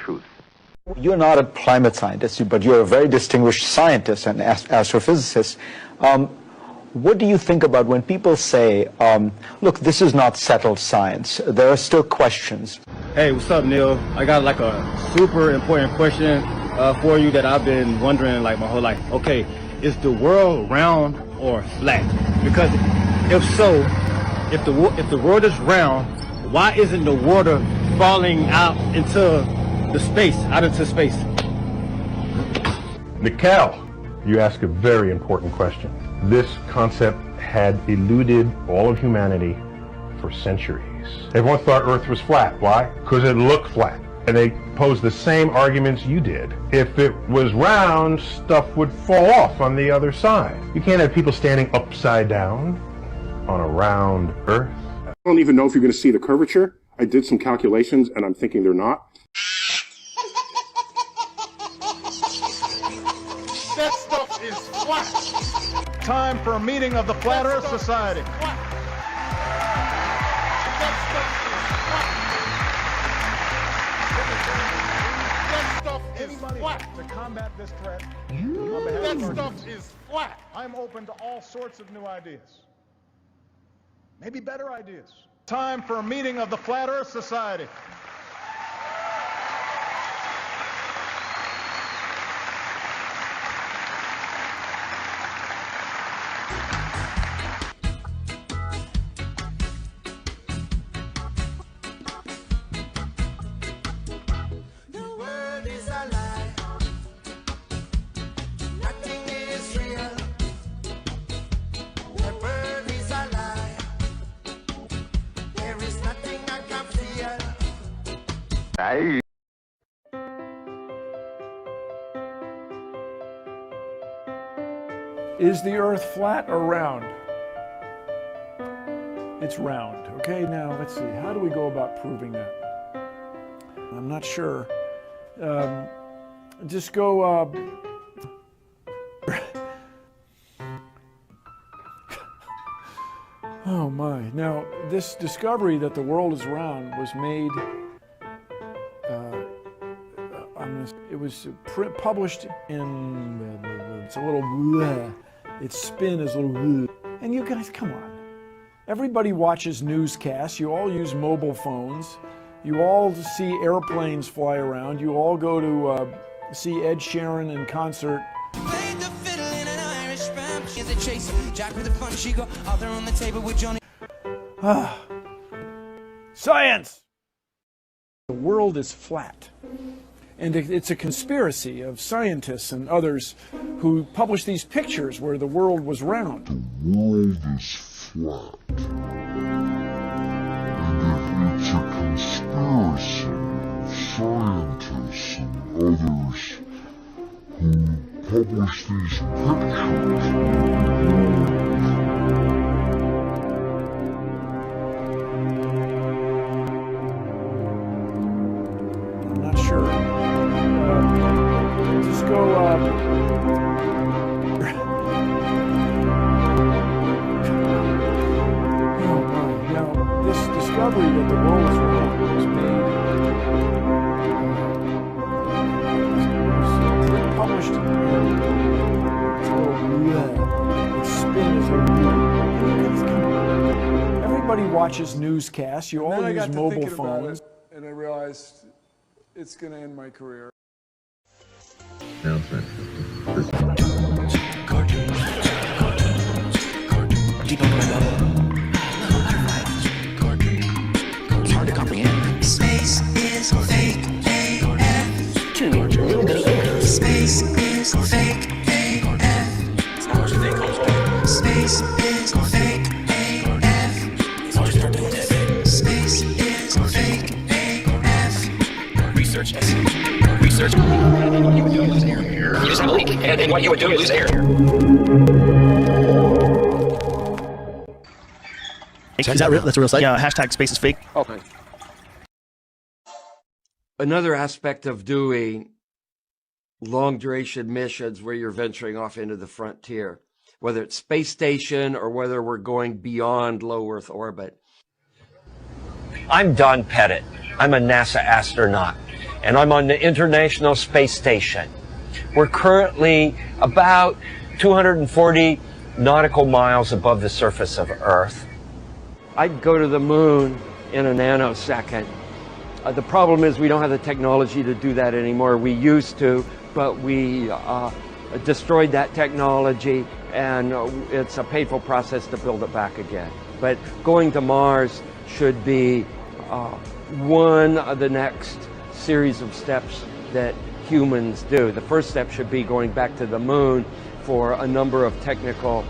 truth. You're not a climate scientist, but you're a very distinguished scientist and astrophysicist. What do you think about when people say, look, this is not settled science, there are still questions? Hey, what's up, Neil? I got like a super important question for you that I've been wondering like my whole life. Okay, is the world round or flat? Because if so, if the world is round, why isn't the water falling out into space? Mikhail, you ask a very important question. This concept had eluded all of humanity for centuries. Everyone thought Earth was flat. Why? Because it looked flat. And they posed the same arguments you did. If it was round, stuff would fall off on the other side. You can't have people standing upside down on a round Earth. I don't even know if you're going to see the curvature. I did some calculations, and I'm thinking they're not. That stuff is flat. Time for a meeting of the Flat Earth Society. That stuff is flat. To combat this threat, that stuff is flat. I'm open to all sorts of new ideas. Maybe better ideas. Time for a meeting of the Flat Earth Society. Is the Earth flat or round? It's round. Okay, now let's see. How do we go about proving that? I'm not sure. Just go. Oh my. Now, this discovery that the world is round was made. It was published in. It's a little. Its spin is a little. And you guys, come on. Everybody watches newscasts. You all use mobile phones. You all see airplanes fly around. You all go to see Ed Sheeran in concert. Played the fiddle in an Irish band. The chase, Jack with a fun, she go out there on the table with Johnny. Science! The world is flat. And it's a conspiracy of scientists and others who published these pictures where the world was round. The world is flat. And it's a conspiracy of scientists and others who published these pictures. Discovery that the world is round was made, published its spin is everybody watches newscasts. You all use mobile phones. And I realized it's going to end my career. Announcement. Space is fake AF. Space is fake AF. Space is fake AF. Space is fake AF. Research. You just have a leak, and what you would do is lose air. Is that real? That's a real site? Yeah, hashtag space is fake. Okay. Another aspect of doing long duration missions where you're venturing off into the frontier, whether it's space station or whether we're going beyond low Earth orbit. I'm Don Pettit. I'm a NASA astronaut. and I'm on the International Space Station. We're currently about 240 nautical miles above the surface of Earth. I'd go to the moon in a nanosecond. The problem is we don't have the technology to do that anymore. We used to, but we destroyed that technology, and it's a painful process to build it back again. But going to Mars should be one of the next series of steps that humans do. The first step should be going back to the moon for a number of technical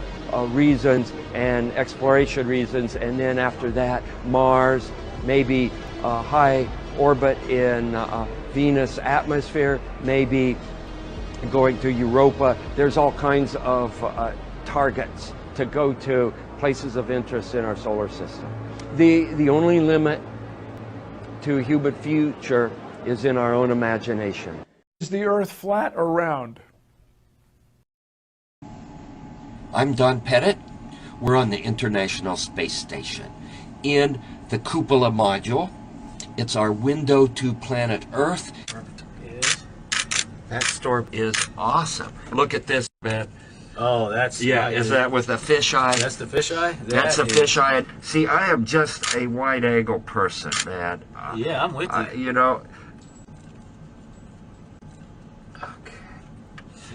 reasons and exploration reasons, and then after that, Mars, maybe high orbit in Venus atmosphere, maybe going to Europa. There's all kinds of targets to go to, places of interest in our solar system. The only limit to human future is in our own imagination. Is the Earth flat or round? I'm Don Pettit. We're on the International Space Station. In the Cupola module, it's our window to planet Earth. That storm is awesome. Look at this, man. Oh, that's... Yeah, is that with the fisheye? That's the fisheye? That's the fisheye. See, I am just a wide-angle person, man. Yeah, I'm with you. You know...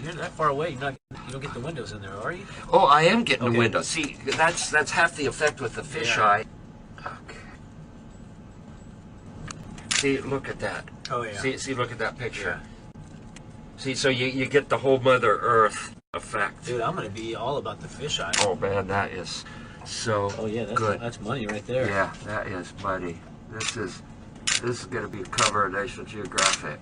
You're that far away, you don't get the windows in there, are you? Oh, I am getting the windows. See, that's half the effect with the fisheye. Okay. See, look at that. Oh, yeah. See, look at that picture. Yeah. See, so you get the whole Mother Earth effect. Dude, I'm going to be all about the fisheye. Oh, man, that is so good. That's money right there. Yeah, that is money. This is going to be a cover of National Geographic.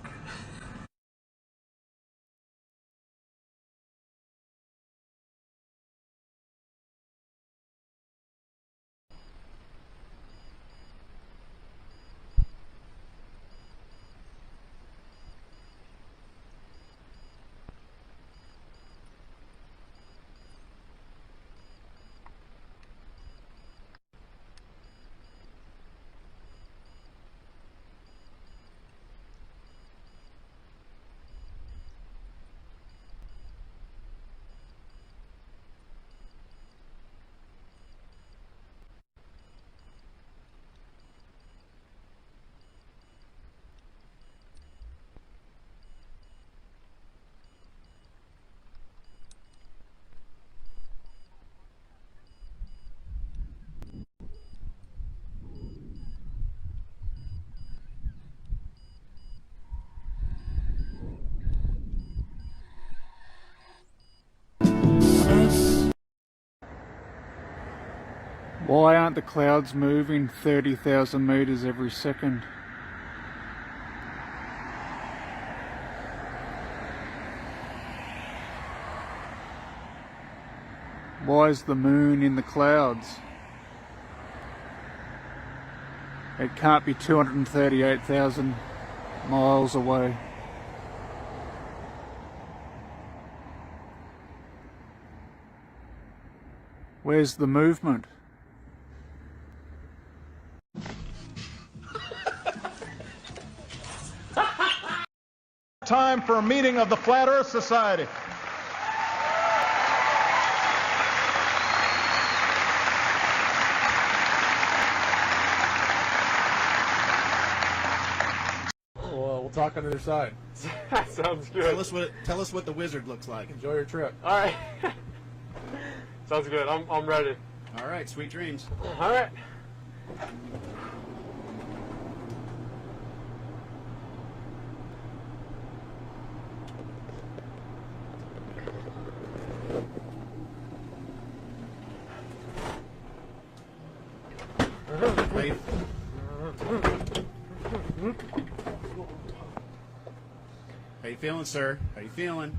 Why aren't the clouds moving 30,000 meters every second? Why is the moon in the clouds? It can't be 238,000 miles away. Where's the movement? Time for a meeting of the Flat Earth Society. We'll talk on the other side. Sounds good. Tell us what the wizard looks like. Enjoy your trip. All right. Sounds good. I'm ready. All right. Sweet dreams. All right. How you feeling, sir? How you feeling?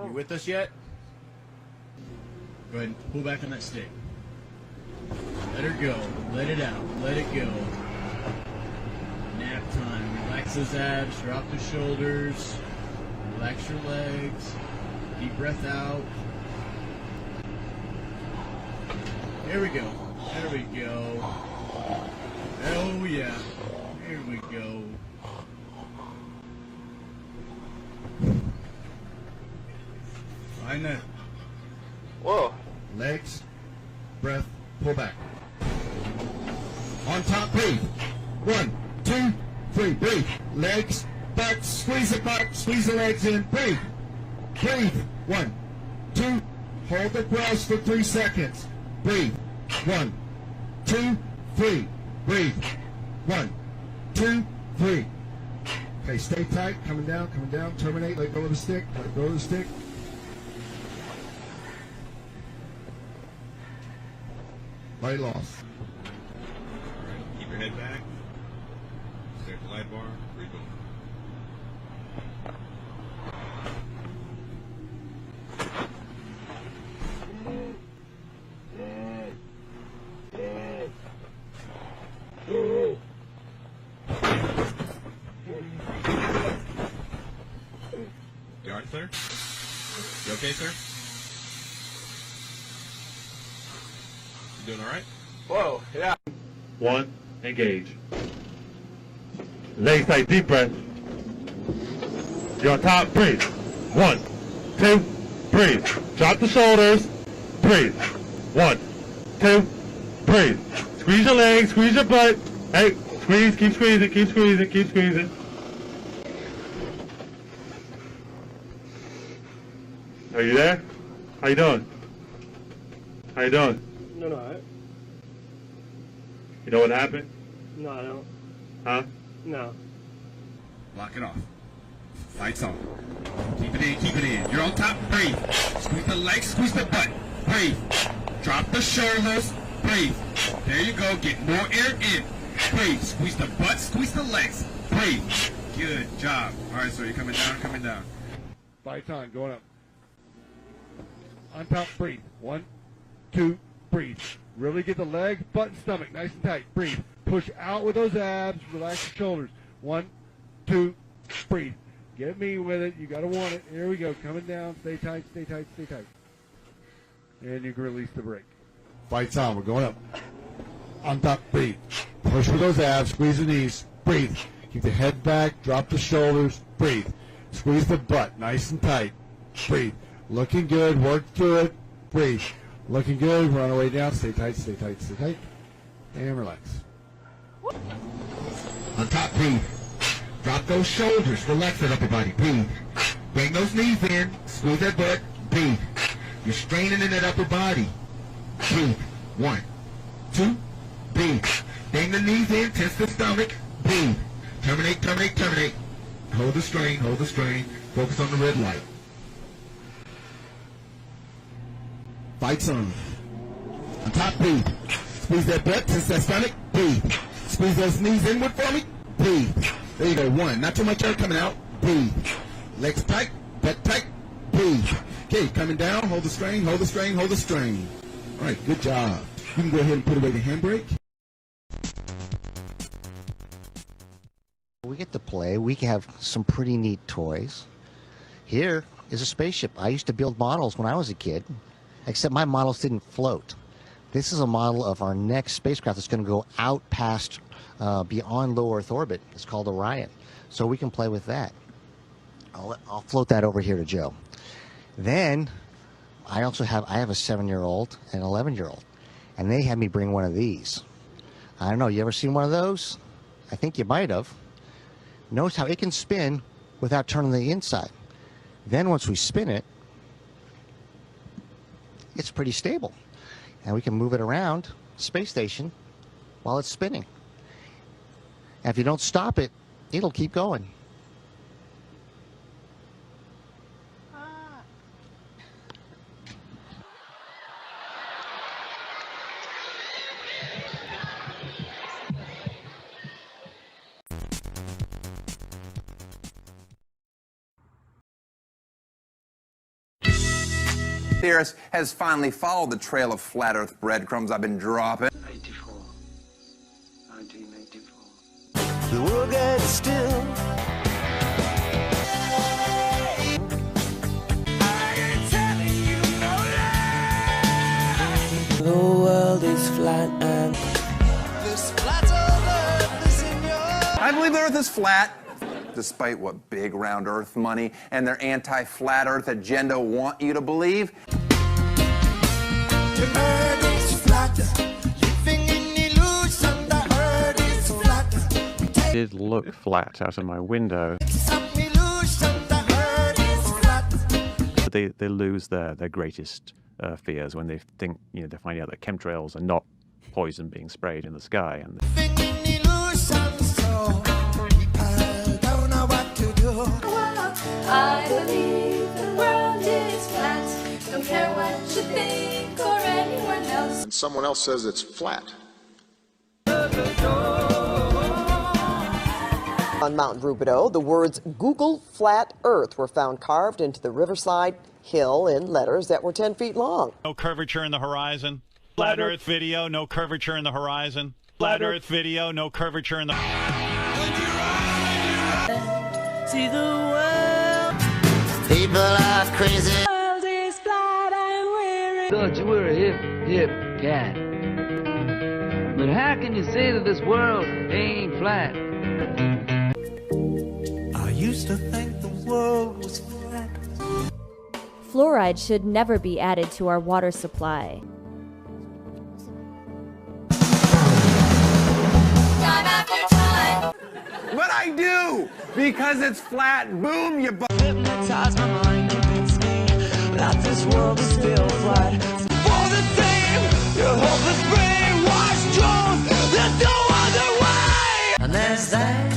You with us yet? Go ahead and pull back on that stick. Let her go. Let it out. Let it go. Nap time. Relax those abs. Drop the shoulders. Relax your legs. Deep breath out. There we go. There we go. Oh yeah. Here we go. Tighten it. Whoa. Legs, breath, pull back. On top, breathe. 1, 2, 3, breathe. Legs, butt, squeeze the legs in, breathe. Breathe. 1, 2, hold the breath for 3 seconds. Breathe. 1, 2, 3, breathe. 1, 2, 3. Okay, stay tight, coming down, terminate, let go of the stick, let go of the stick. Light loss. Keep your head back. Stay at the light bar. Reboot. You alright, sir? You okay, sir? You doing alright? Whoa, yeah. 1, engage. Legs tight, deep breath. You're on top, breathe. 1, 2, breathe. Drop the shoulders, breathe. 1, 2, breathe. Squeeze your legs, squeeze your butt. Hey, squeeze, keep squeezing, keep squeezing, keep squeezing. Are you there? How you doing? How you doing? No. You know what happened? No, I don't. Huh? No. Lock it off. Lights on. Keep it in. You're on top, breathe. Squeeze the legs, squeeze the butt. Breathe. Drop the shoulders, breathe. There you go, get more air in. Breathe. Squeeze the butt, squeeze the legs. Breathe. Good job. Alright, so you're coming down. Fight on, going up. On top, breathe. 1, 2, breathe. Really get the leg, butt, and stomach nice and tight. Breathe. Push out with those abs. Relax your shoulders. 1, 2, breathe. Get me with it. You gotta want it. Here we go. Coming down. Stay tight. And you can release the brake. Fights on. We're going up. On top, breathe. Push with those abs. Squeeze the knees. Breathe. Keep the head back. Drop the shoulders. Breathe. Squeeze the butt. Nice and tight. Breathe. Looking good. Work through it. Breathe. Looking good. We're on our way down. Stay tight. And relax. On top, breathe. Drop those shoulders. Relax that upper body. Breathe. Bring those knees in. Squeeze that butt. Breathe. You're straining in that upper body. Breathe. 1, 2, breathe. Bring the knees in. Tense the stomach. Breathe. Terminate. Hold the strain. Focus on the red light. Fights on. On top, breathe. Squeeze that butt, tense that stomach, breathe. Squeeze those knees inward for me, breathe. There you go, 1. Not too much air coming out, breathe. Legs tight, butt tight, breathe. Okay, coming down, hold the strain. All right, good job. You can go ahead and put away the handbrake. We get to play. We have some pretty neat toys. Here is a spaceship. I used to build models when I was a kid, except my models didn't float. This is a model of our next spacecraft that's going to go out past, beyond low Earth orbit. It's called Orion. So we can play with that. I'll float that over here to Joe. Then I have a 7-year-old and 11-year-old, and they had me bring one of these. I don't know, you ever seen one of those? I think you might have. Notice how it can spin without turning the inside. Then once we spin it, it's pretty stable. And we can move it around the space station while it's spinning. And if you don't stop it, it'll keep going. Theorist has finally followed the trail of flat Earth breadcrumbs I've been dropping. 1984. The world gets still. The world is flat and this flat Earth is in your... I believe the Earth is flat. despite what big round earth money and their anti-flat earth agenda want you to believe. The earth is flat. Living in illusion, the earth is flat. It did look flat out of my window. Some illusion, the earth is flat. But they lose their greatest fears when they think, they find out that chemtrails are not poison being sprayed in the sky. And Living in illusion, so people don't know what to do. I believe the world is flat. Don't care what you think or anyone else. And someone else says it's flat. On Mount Rubidoux, the words Google Flat Earth were found carved into the riverside hill in letters that were 10 feet long. No curvature in the horizon. Flat Earth video, no curvature in the horizon. Flat Earth video, no curvature in the... See the world. People are crazy. The world is flat and weary. Thought you were a hip cat. But how can you say that this world ain't flat? I used to think the world was flat. Fluoride should never be added to our water supply. Time after time. But I do! Because it's flat. Boom, you Hypnotize my mind, convince me that this world is still flat. For the same, your hopeless brainwash drones. There's no other way. And there's that,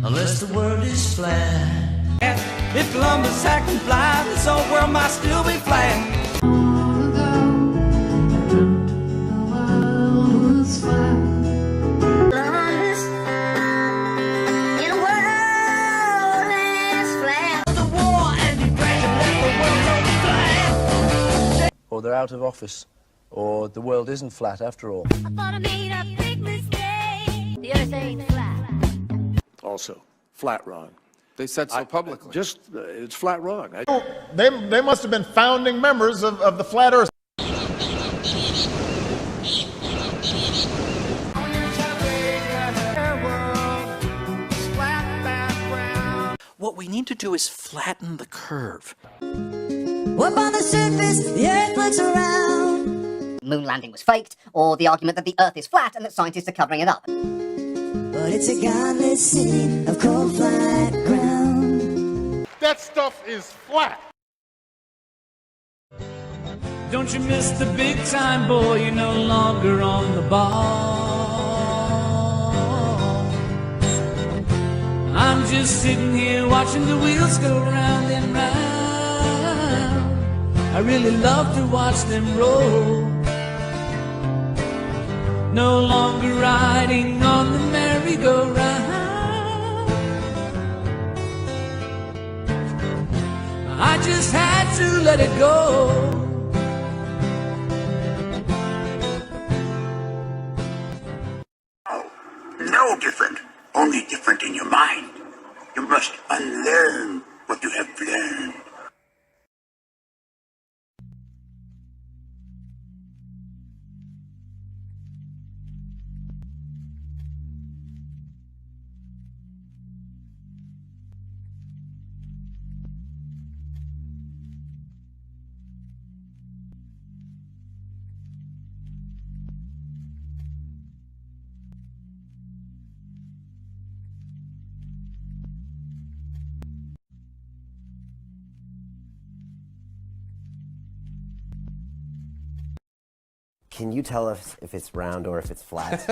unless the world is flat. If Columbus had can fly, this whole world might still be flat. Or they're out of office, or the world isn't flat after all. I thought I made a big mistake. The earth ain't flat. Also, flat wrong. They said so publicly. It's flat wrong. They must have been founding members of the Flat Earth. What we need to do is flatten the curve. Up on the surface, the earth looks around. Moon landing was faked, or the argument that the Earth is flat and that scientists are covering it up. But it's a godless city of cold, flat ground. That stuff is flat. Don't you miss the big time, boy? You're no longer on the ball. I'm just sitting here watching the wheels go round and round. I really love to watch them roll. No longer riding on the merry-go-round. I just had to let it go. No different, only different in your mind. You must unlearn what you have learned. Can you tell us if it's round or if it's flat?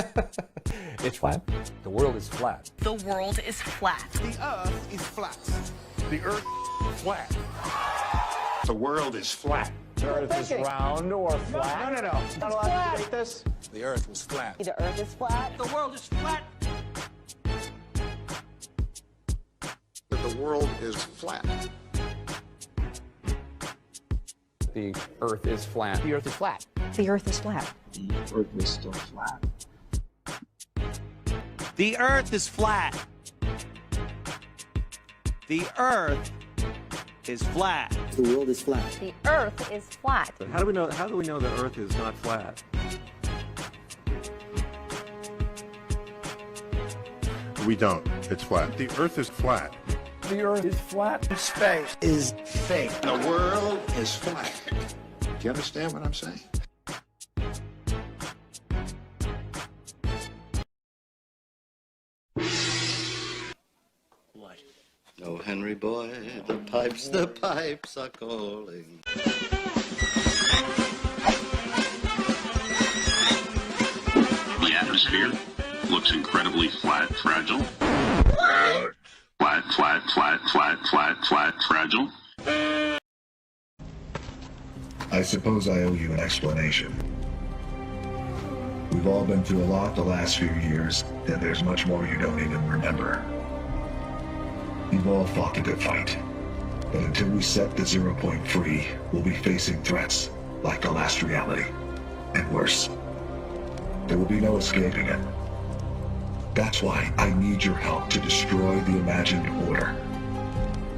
It's flat. The world is flat. The world is flat. The earth is flat. The earth is flat. The world is flat. The earth is round or flat? No. Not allowed to debate this? The earth was flat. The earth is flat. The world is flat. The world is flat. The earth is flat. The earth is flat. The earth is flat. The earth is still flat. The earth is flat. The earth is flat. The world is flat. The earth is flat. How do we know the Earth is not flat? We don't. It's flat. The Earth is flat. The Earth is flat. Space is fake. The world is flat. Do you understand what I'm saying? What? Oh, Henry boy, the pipes are calling. The atmosphere looks incredibly flat, fragile. Flat, fragile. I suppose I owe you an explanation. We've all been through a lot the last few years, and there's much more you don't even remember. You've all fought a good fight. But until we set the 0 point free, we'll be facing threats like the last reality, and worse. There will be no escaping it. That's why I need your help to destroy the imagined order.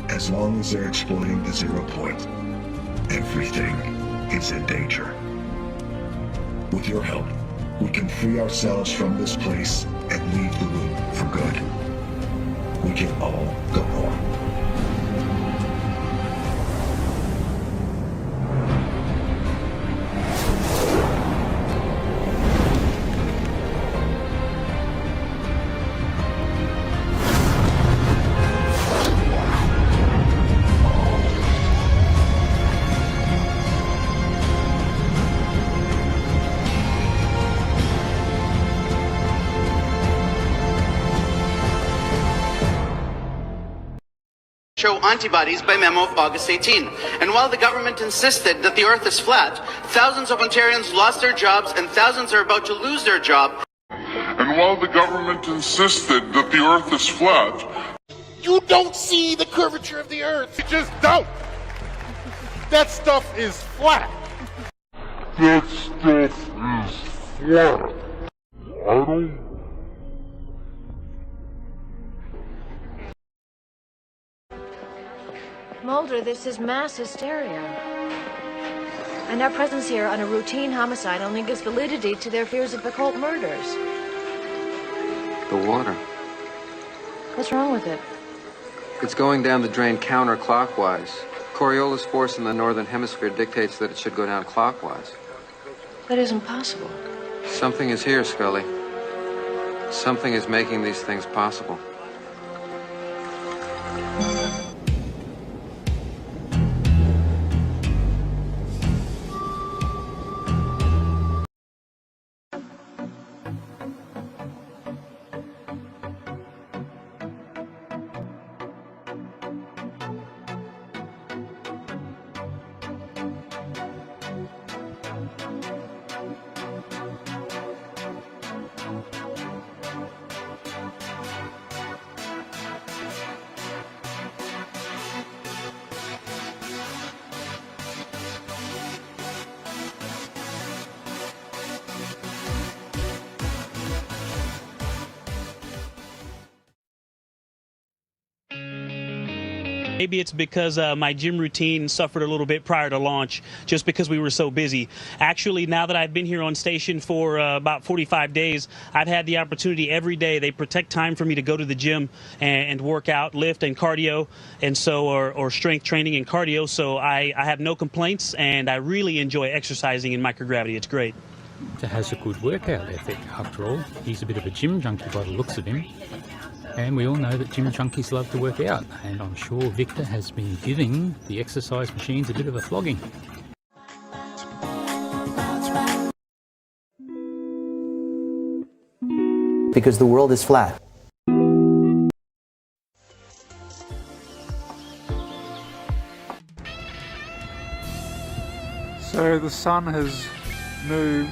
As long as they're exploiting the 0 point, everything is in danger. With your help, we can free ourselves from this place and leave the room for good. We can all go home. Show antibodies by memo of August 18. And while the government insisted that the Earth is flat, thousands of Ontarians lost their jobs and thousands are about to lose their job. And while the government insisted that the Earth is flat, you don't see the curvature of the Earth. You just don't. That stuff is flat. That stuff is flat. I don't... Mulder, this is mass hysteria. And our presence here on a routine homicide only gives validity to their fears of occult murders. The water. What's wrong with it? It's going down the drain counterclockwise. Coriolis force in the northern hemisphere dictates that it should go down clockwise. That isn't possible. Something is here, Scully. Something is making these things possible. Maybe it's because my gym routine suffered a little bit prior to launch, just because we were so busy. Actually, now that I've been here on station for about 45 days, I've had the opportunity every day. They protect time for me to go to the gym and work out, lift and cardio, and so or strength training and cardio. So I have no complaints, and I really enjoy exercising in microgravity. It's great. He has a good workout ethic, after all. He's a bit of a gym junkie by the looks of him. And we all know that gym junkies love to work out, and I'm sure Victor has been giving the exercise machines a bit of a flogging. Because the world is flat. So the sun has moved .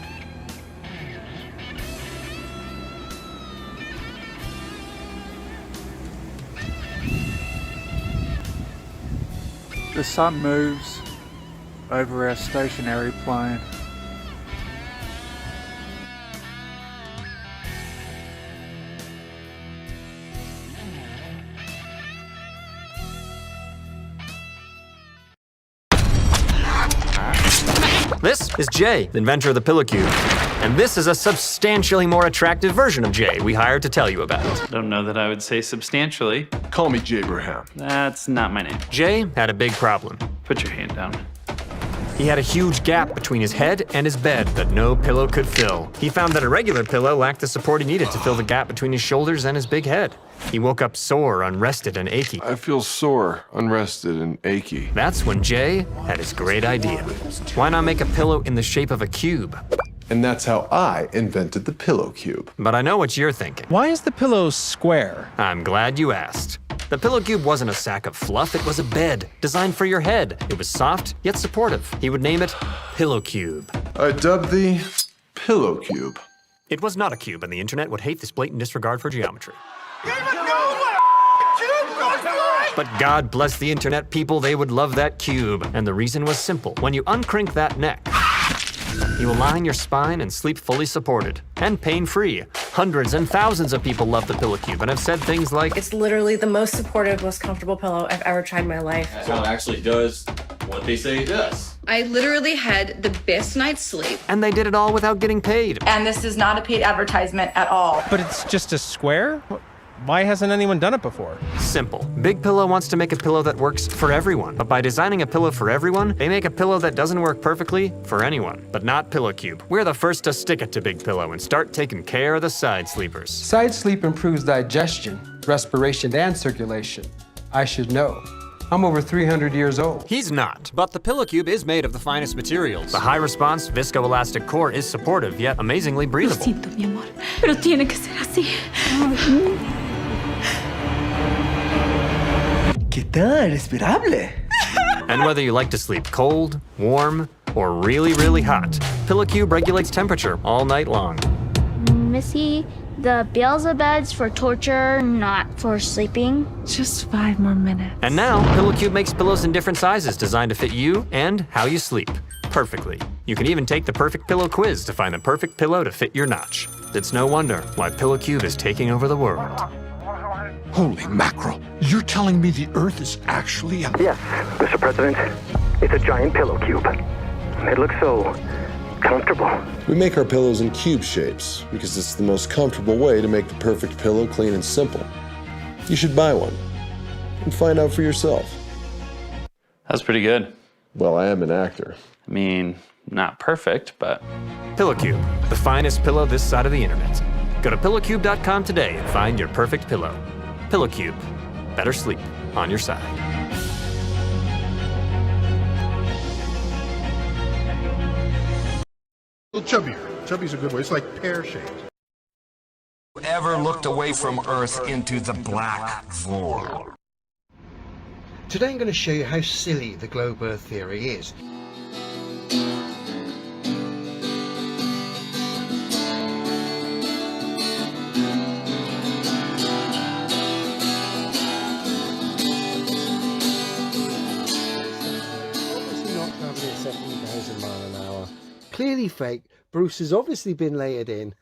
The sun moves over our stationary plane. This is Jay, the inventor of the Pillow Cube. And this is a substantially more attractive version of Jay we hired to tell you about. Don't know that I would say substantially. Call me Jabraham. That's not my name. Jay had a big problem. Put your hand down. He had a huge gap between his head and his bed that no pillow could fill. He found that a regular pillow lacked the support he needed to fill the gap between his shoulders and his big head. He woke up sore, unrested, and achy. I feel sore, unrested, and achy. That's when Jay had his great idea. Why not make a pillow in the shape of a cube? And that's how I invented the Pillow Cube. But I know what you're thinking. Why is the pillow square? I'm glad you asked. The Pillow Cube wasn't a sack of fluff, it was a bed, designed for your head. It was soft, yet supportive. He would name it Pillow Cube. I dubbed the Pillow Cube. It was not a cube, and the internet would hate this blatant disregard for geometry. But God bless the internet people, they would love that cube. And the reason was simple. When you uncrink that neck, you align your spine and sleep fully supported and pain-free. Hundreds and thousands of people love the Pillow Cube and have said things like, "It's literally the most supportive, most comfortable pillow I've ever tried in my life." So it actually does what they say it does. I literally had the best night's sleep. And they did it all without getting paid. And this is not a paid advertisement at all. But it's just a square? Why hasn't anyone done it before? Simple. Big Pillow wants to make a pillow that works for everyone. But by designing a pillow for everyone, they make a pillow that doesn't work perfectly for anyone. But not Pillow Cube. We're the first to stick it to Big Pillow and start taking care of the side sleepers. Side sleep improves digestion, respiration, and circulation. I should know. I'm over 300 years old. He's not, but the Pillow Cube is made of the finest materials. The high-response viscoelastic core is supportive, yet amazingly breathable. Lo siento, mi amor, pero tiene que ser así. ¿Qué tan esperable? And whether you like to sleep cold, warm, or really, really hot, Pillow Cube regulates temperature all night long. Missy, the Beelzebub's for torture, not for sleeping. Just 5 more minutes. And now, Pillow Cube makes pillows in different sizes designed to fit you and how you sleep perfectly. You can even take the perfect pillow quiz to find the perfect pillow to fit your notch. It's no wonder why Pillow Cube is taking over the world. Holy mackerel. You're telling me the Earth is actually a... Yes, Mr. President. It's a giant pillow cube. It looks so comfortable. We make our pillows in cube shapes because it's the most comfortable way to make the perfect pillow clean and simple. You should buy one and find out for yourself. That's pretty good. Well, I am an actor. I mean, not perfect, but... Pillow Cube, the finest pillow this side of the internet. Go to pillowcube.com today and find your perfect pillow. Pillow Cube. Better sleep on your side. A little chubbier. Chubby's a good way. It's like pear-shaped. Ever looked away from Earth into the black void? Today I'm going to show you how silly the globe Earth theory is. Clearly fake. Bruce has obviously been layered in.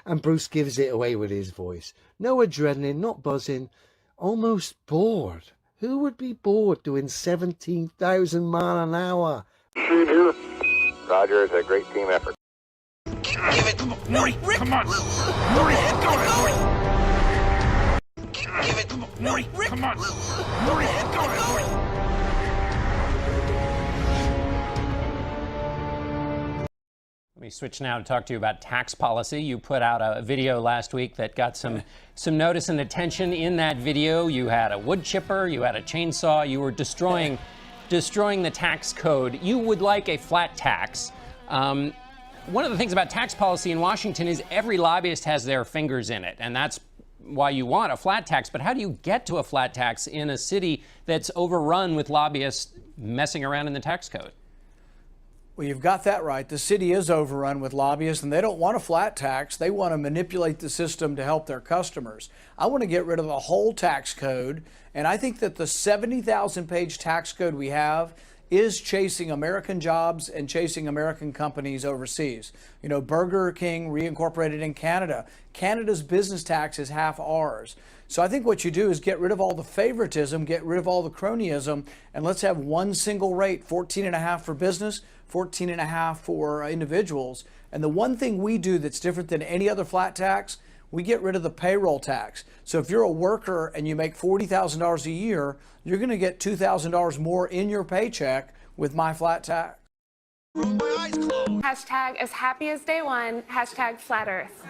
And Bruce gives it away with his voice. No adrenaline, not buzzing. Almost bored. Who would be bored doing 17,000 miles an hour? Roger, it's a great team effort. Give it! Come on, Maury! Rick! Come on! Maury, go ahead, Maury! Give it! Come on, Maury! Rick! Come on! Maury, go ahead, Maury! Let me switch now to talk to you about tax policy. You put out a video last week that got some notice and attention. In that video, you had a wood chipper, you had a chainsaw, you were destroying the tax code. You would like a flat tax. One of the things about tax policy in Washington is every lobbyist has their fingers in it, and that's why you want a flat tax. But how do you get to a flat tax in a city that's overrun with lobbyists messing around in the tax code? Well, you've got that right. The city is overrun with lobbyists, and they don't want a flat tax. They want to manipulate the system to help their customers. I want to get rid of the whole tax code, and I think that the 70,000-page tax code we have is chasing American jobs and chasing American companies overseas. You know, Burger King reincorporated in Canada. Canada's business tax is half ours. So I think what you do is get rid of all the favoritism, get rid of all the cronyism, and let's have one single rate, 14.5 for business, 14.5 for individuals. And the one thing we do that's different than any other flat tax, we get rid of the payroll tax. So if you're a worker and you make $40,000 a year, you're going to get $2,000 more in your paycheck with my flat tax. Hashtag as happy as day one, hashtag flat earth.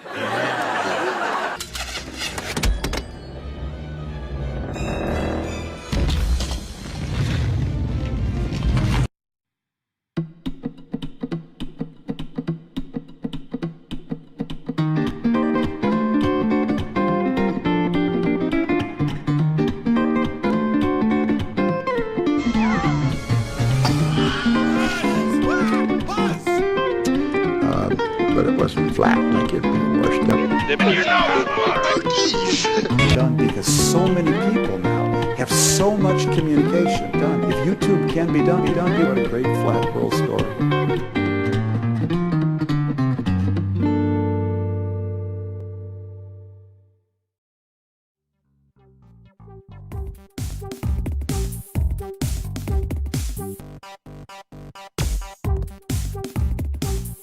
But it wasn't flat like it being washed up. Done because so many people now have so much communication done. If YouTube can be done, what a great flat world story.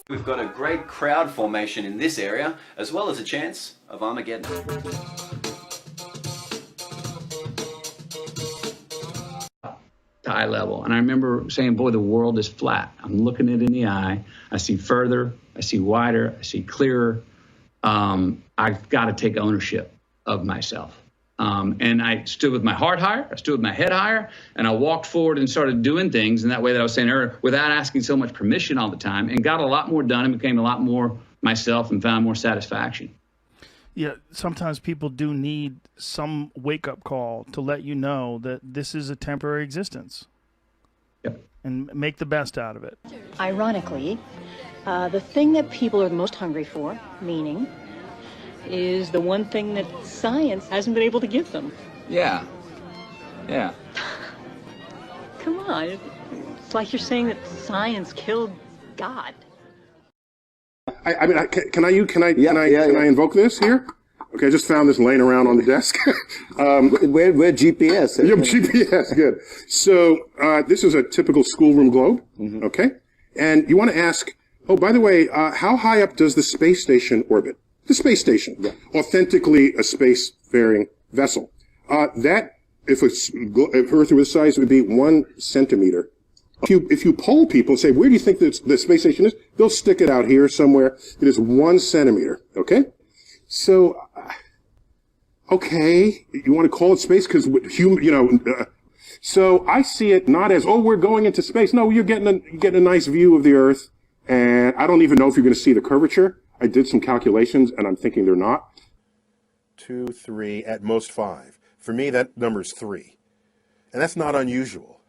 We've got a great crowd formation in this area, as well as a chance of Armageddon. Eye level, and I remember saying, boy, the world is flat. I'm looking it in the eye. I see further, I see wider, I see clearer. I've got to take ownership of myself. And I stood with my heart higher, I stood with my head higher, and I walked forward and started doing things in that way that I was saying earlier, without asking so much permission all the time, and got a lot more done and became a lot more myself and found more satisfaction. Yeah, sometimes people do need some wake-up call to let you know that this is a temporary existence. Yep. And make the best out of it. Ironically, the thing that people are the most hungry for, meaning, is the one thing that science hasn't been able to give them. Yeah. Yeah. Come on. It's like you're saying that science killed God. I mean, can I invoke this here? Okay, I just found this laying around on the desk. We're GPS. Yeah, GPS, good. So this is a typical schoolroom globe, okay? And you want to ask, oh, by the way, how high up does the space station orbit? The space station, authentically a space-faring vessel. If Earth were this size, it would be 1 centimeter. If you poll people and say, where do you think the space station is? They'll stick it out here somewhere. It is 1 centimeter, okay? So, okay, you want to call it space because so I see it not as, oh, we're going into space. No, you're getting a nice view of the Earth, and I don't even know if you're going to see the curvature. I did some calculations, and I'm thinking they're not. 2, 3, at most 5. For me, that number's 3. And that's not unusual.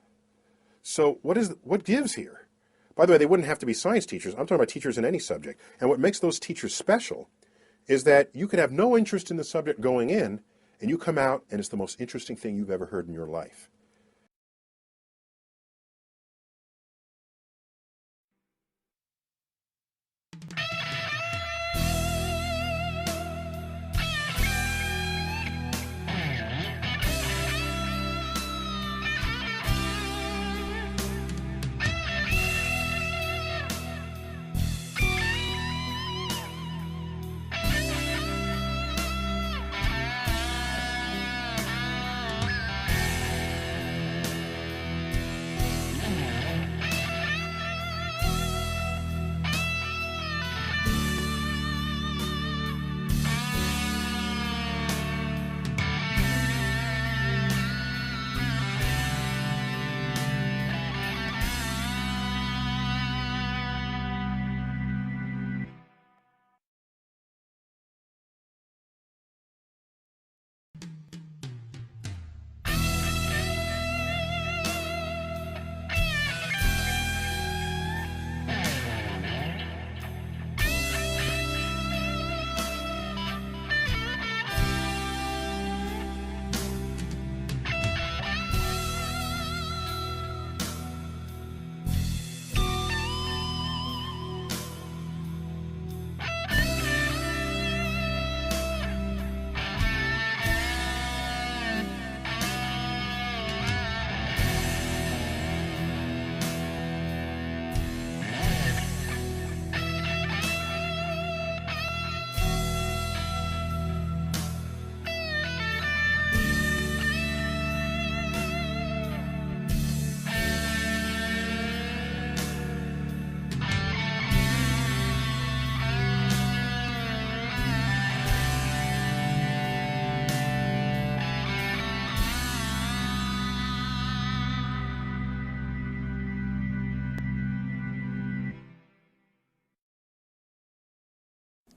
So what gives here? By the way, they wouldn't have to be science teachers. I'm talking about teachers in any subject. And what makes those teachers special is that you could have no interest in the subject going in, and you come out, and it's the most interesting thing you've ever heard in your life.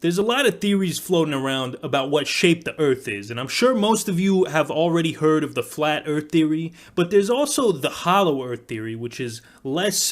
There's a lot of theories floating around about what shape the Earth is, and I'm sure most of you have already heard of the flat Earth theory, but there's also the hollow Earth theory, which is less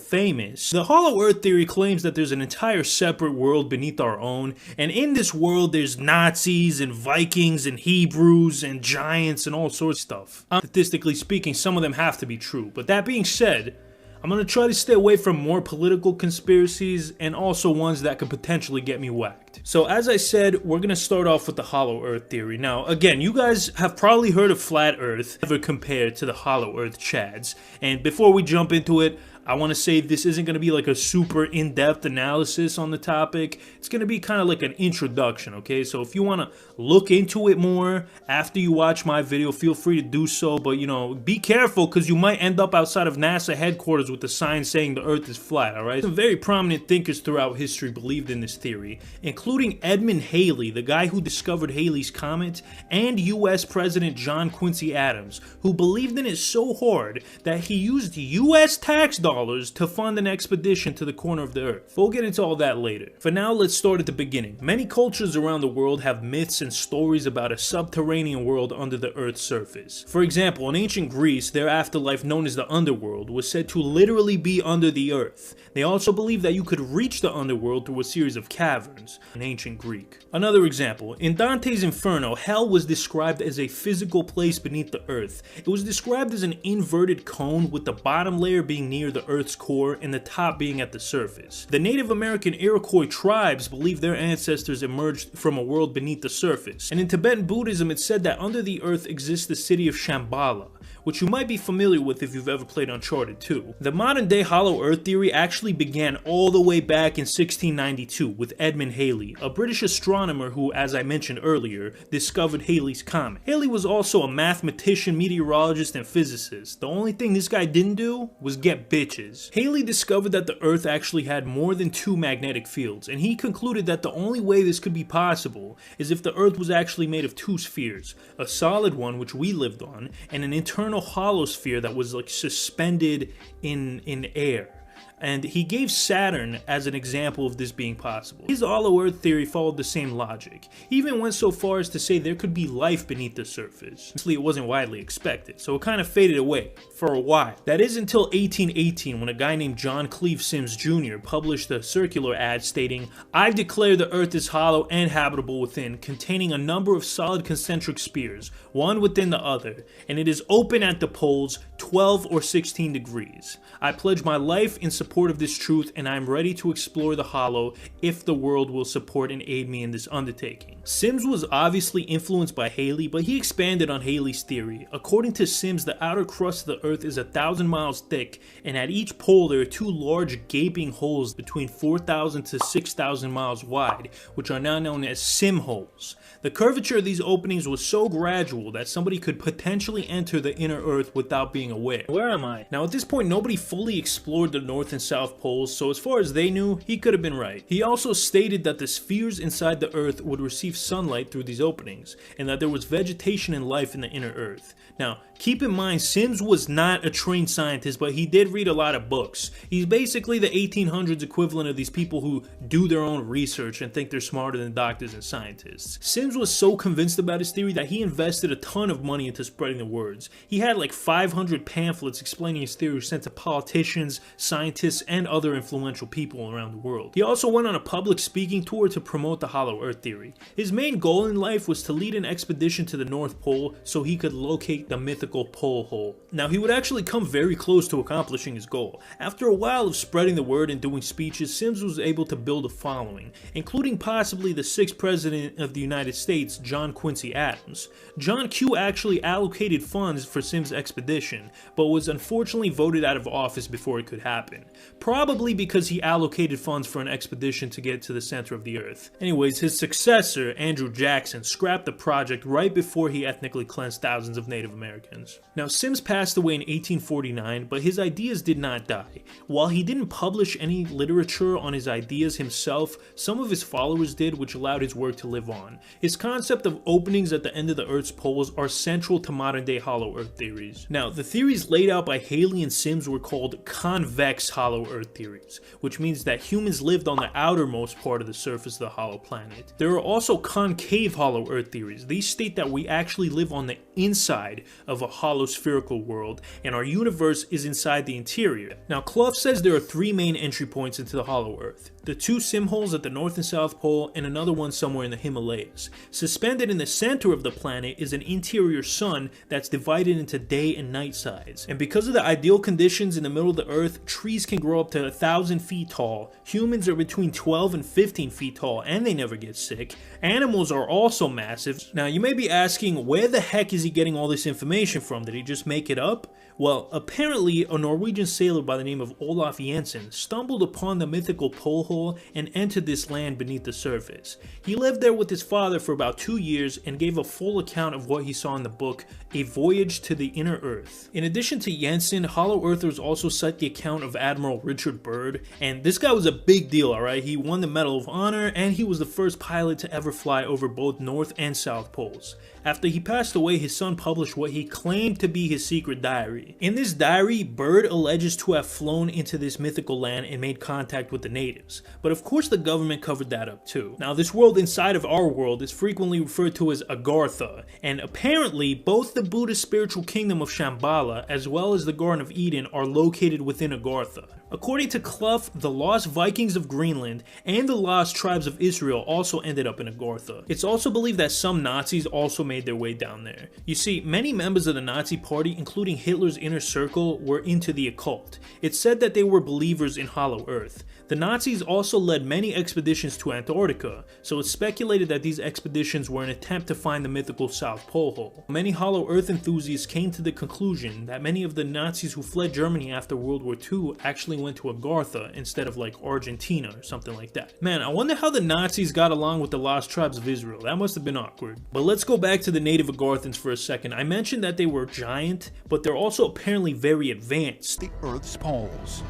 famous. The hollow Earth theory claims that there's an entire separate world beneath our own, and in this world there's Nazis and Vikings and Hebrews and giants and all sorts of stuff. Statistically speaking, some of them have to be true, but that being said, I'm going to try to stay away from more political conspiracies and also ones that could potentially get me whacked. So as I said, we're going to start off with the hollow Earth theory. Now, again, you guys have probably heard of flat Earth, never compared to the hollow Earth chads. And before we jump into it, I want to say this isn't going to be like a super in-depth analysis on the topic. It's going to be kind of like an introduction, okay? So if you want to look into it more after you watch my video, feel free to do so. But, you know, be careful because you might end up outside of NASA headquarters with a sign saying the Earth is flat, all right? Some very prominent thinkers throughout history believed in this theory, including Edmund Halley, the guy who discovered Halley's Comet, and U.S. President John Quincy Adams, who believed in it so hard that he used U.S. tax dollars to fund an expedition to the corner of the Earth. We'll get into all that later. For now, let's start at the beginning. Many cultures around the world have myths and stories about a subterranean world under the Earth's surface. For example, in ancient Greece, their afterlife, known as the underworld, was said to literally be under the Earth. They also believed that you could reach the underworld through a series of caverns in ancient Greek. Another example, in Dante's Inferno, hell was described as a physical place beneath the Earth. It was described as an inverted cone with the bottom layer being near the Earth's core and the top being at the surface. The Native American Iroquois tribes believe their ancestors emerged from a world beneath the surface. And in Tibetan Buddhism, it's said that under the Earth exists the city of Shambhala, which you might be familiar with if you've ever played Uncharted 2. The modern day hollow Earth theory actually began all the way back in 1692 with Edmund Halley, a British astronomer who, as I mentioned earlier, discovered Halley's Comet. Halley was also a mathematician, meteorologist, and physicist. The only thing this guy didn't do was get bitches. Halley discovered that the Earth actually had more than two magnetic fields, and he concluded that the only way this could be possible is if the Earth was actually made of two spheres, a solid one which we lived on, and an internal hollow sphere that was like suspended in air. And he gave Saturn as an example of this being possible. His hollow Earth theory followed the same logic. He even went so far as to say there could be life beneath the surface. Honestly, it wasn't widely expected, so it kind of faded away for a while. That is until 1818 when a guy named John Cleve Sims Jr. published a circular ad stating, "I declare the Earth is hollow and habitable within, containing a number of solid concentric spheres, one within the other, and it is open at the poles 12 or 16 degrees. I pledge my life in support of this truth, and I am ready to explore the hollow if the world will support and aid me in this undertaking." Sims was obviously influenced by Halley, but he expanded on Halley's theory. According to Sims, the outer crust of the Earth is 1,000 miles thick, and at each pole there are two large gaping holes between 4,000 to 6,000 miles wide, which are now known as sim holes. The curvature of these openings was so gradual that somebody could potentially enter the inner Earth without being aware. Where am I? Now at this point, nobody fully explored the North and South poles, so as far as they knew, he could have been right. He also stated that the spheres inside the Earth would receive sunlight through these openings, and that there was vegetation and life in the inner Earth. Now, keep in mind, Sims was not a trained scientist, but he did read a lot of books. He's basically the 1800s equivalent of these people who do their own research and think they're smarter than doctors and scientists. Sims was so convinced about his theory that he invested a ton of money into spreading the words. He had like 500 pamphlets explaining his theory sent to politicians, scientists, and other influential people around the world. He also went on a public speaking tour to promote the hollow Earth theory. His main goal in life was to lead an expedition to the North Pole so he could locate the mythical pole hole. Now, he would actually come very close to accomplishing his goal. After a while of spreading the word and doing speeches, Sims was able to build a following, including possibly the 6th president of the United States, John Quincy Adams. John Q actually allocated funds for Sims' expedition, but was unfortunately voted out of office before it could happen. Probably because he allocated funds for an expedition to get to the center of the Earth. Anyways, his successor, Andrew Jackson, scrapped the project right before he ethnically cleansed thousands of Native Americans. Now, Sims passed away in 1849, but his ideas did not die. While he didn't publish any literature on his ideas himself, some of his followers did, which allowed his work to live on. His concept of openings at the end of the Earth's poles are central to modern day hollow Earth theories. Now, the theories laid out by Halley and Sims were called convex hollow hollow Earth theories, which means that humans lived on the outermost part of the surface of the hollow planet. There are also concave hollow Earth theories. These state that we actually live on the inside of a hollow spherical world, and our universe is inside the interior. Now, Clough says there are 3 main entry points into the hollow Earth. The 2 sim holes at the North and South Pole, and another one somewhere in the Himalayas. Suspended in the center of the planet is an interior sun that's divided into day and night sides. And because of the ideal conditions in the middle of the Earth, trees can grow up to 1,000 feet tall, humans are between 12 and 15 feet tall, and they never get sick. Animals are also massive. Now, you may be asking, where the heck is he getting all this information from? Did he just make it up? Well, apparently a Norwegian sailor by the name of Olaf Jensen stumbled upon the mythical pole hole and entered this land beneath the surface. He lived there with his father for about 2 years and gave a full account of what he saw in the book, A Voyage to the Inner Earth. In addition to Jensen, Hollow Earthers also cite the account of Admiral Richard Byrd, and this guy was a big deal, alright? He won the Medal of Honor, and he was the first pilot to ever fly over both North and South Poles. After he passed away, his son published what he claimed to be his secret diary. In this diary, Byrd alleges to have flown into this mythical land and made contact with the natives. But of course the government covered that up too. Now, this world inside of our world is frequently referred to as Agartha, and apparently both the Buddhist spiritual kingdom of Shambhala as well as the Garden of Eden are located within Agartha. According to Clough, the lost Vikings of Greenland and the lost tribes of Israel also ended up in Agartha. It's also believed that some Nazis also made their way down there. You see, many members of the Nazi party, including Hitler's inner circle, were into the occult. It's said that they were believers in Hollow Earth. The Nazis also led many expeditions to Antarctica, so it's speculated that these expeditions were an attempt to find the mythical South Pole hole. Many Hollow Earth enthusiasts came to the conclusion that many of the Nazis who fled Germany after World War II actually went to Agartha instead of like Argentina or something like that. Man, I wonder how the Nazis got along with the lost tribes of Israel. That must have been awkward. But let's go back to the native Agarthans for a second. I mentioned that they were giant, but they're also apparently very advanced. The Earth's poles.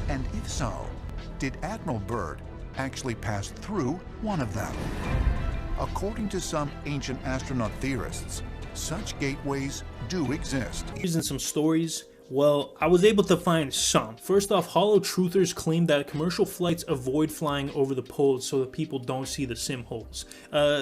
And if so, did Admiral Byrd actually pass through one of them? According to some ancient astronaut theorists, such gateways do exist. Using some stories. Well, I was able to find some. First off, Hollow Truthers claim that commercial flights avoid flying over the poles so that people don't see the sim holes.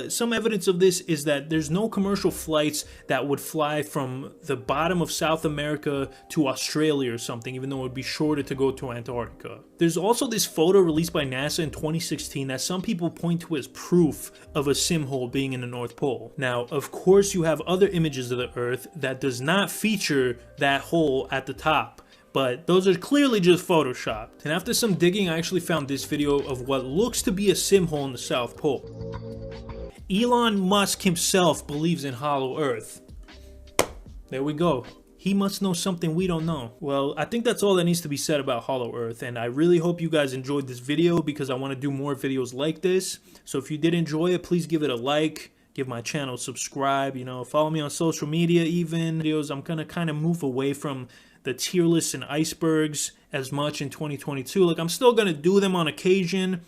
Some evidence of this is that there's no commercial flights that would fly from the bottom of South America to Australia or something, even though it would be shorter to go to Antarctica. There's also this photo released by NASA in 2016 that some people point to as proof of a sim hole being in the North Pole. Now, of course, you have other images of the Earth that does not feature that hole at the top, but those are clearly just photoshopped. And after some digging, I actually found this video of what looks to be a sim hole in the South Pole. Elon Musk himself believes in Hollow Earth. There we go. He must know something we don't know. Well, I think that's all that needs to be said about Hollow Earth, and I really hope you guys enjoyed this video because I want to do more videos like this. So if you did enjoy it, please give it a like. Give my channel a subscribe, you know, follow me on social media even. Videos, I'm gonna kind of move away from the tier lists and icebergs as much in 2022. Like, I'm still gonna do them on occasion,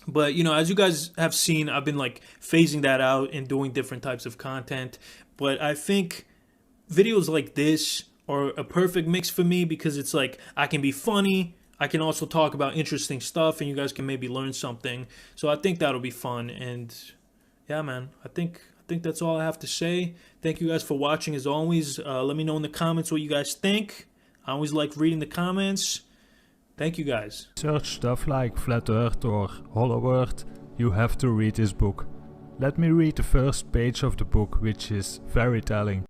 but you know, as you guys have seen, I've been like phasing that out and doing different types of content. But I think videos like this are a perfect mix for me because it's like I can be funny, I can also talk about interesting stuff, and you guys can maybe learn something. So I think that'll be fun. And yeah, man, I think that's all I have to say. Thank you guys for watching as always. Let me know in the comments what you guys think. I always like reading the comments. Thank you guys. Search stuff like Flat Earth or Hollow Earth, you have to read this book. Let me read the first page of the book, which is very telling.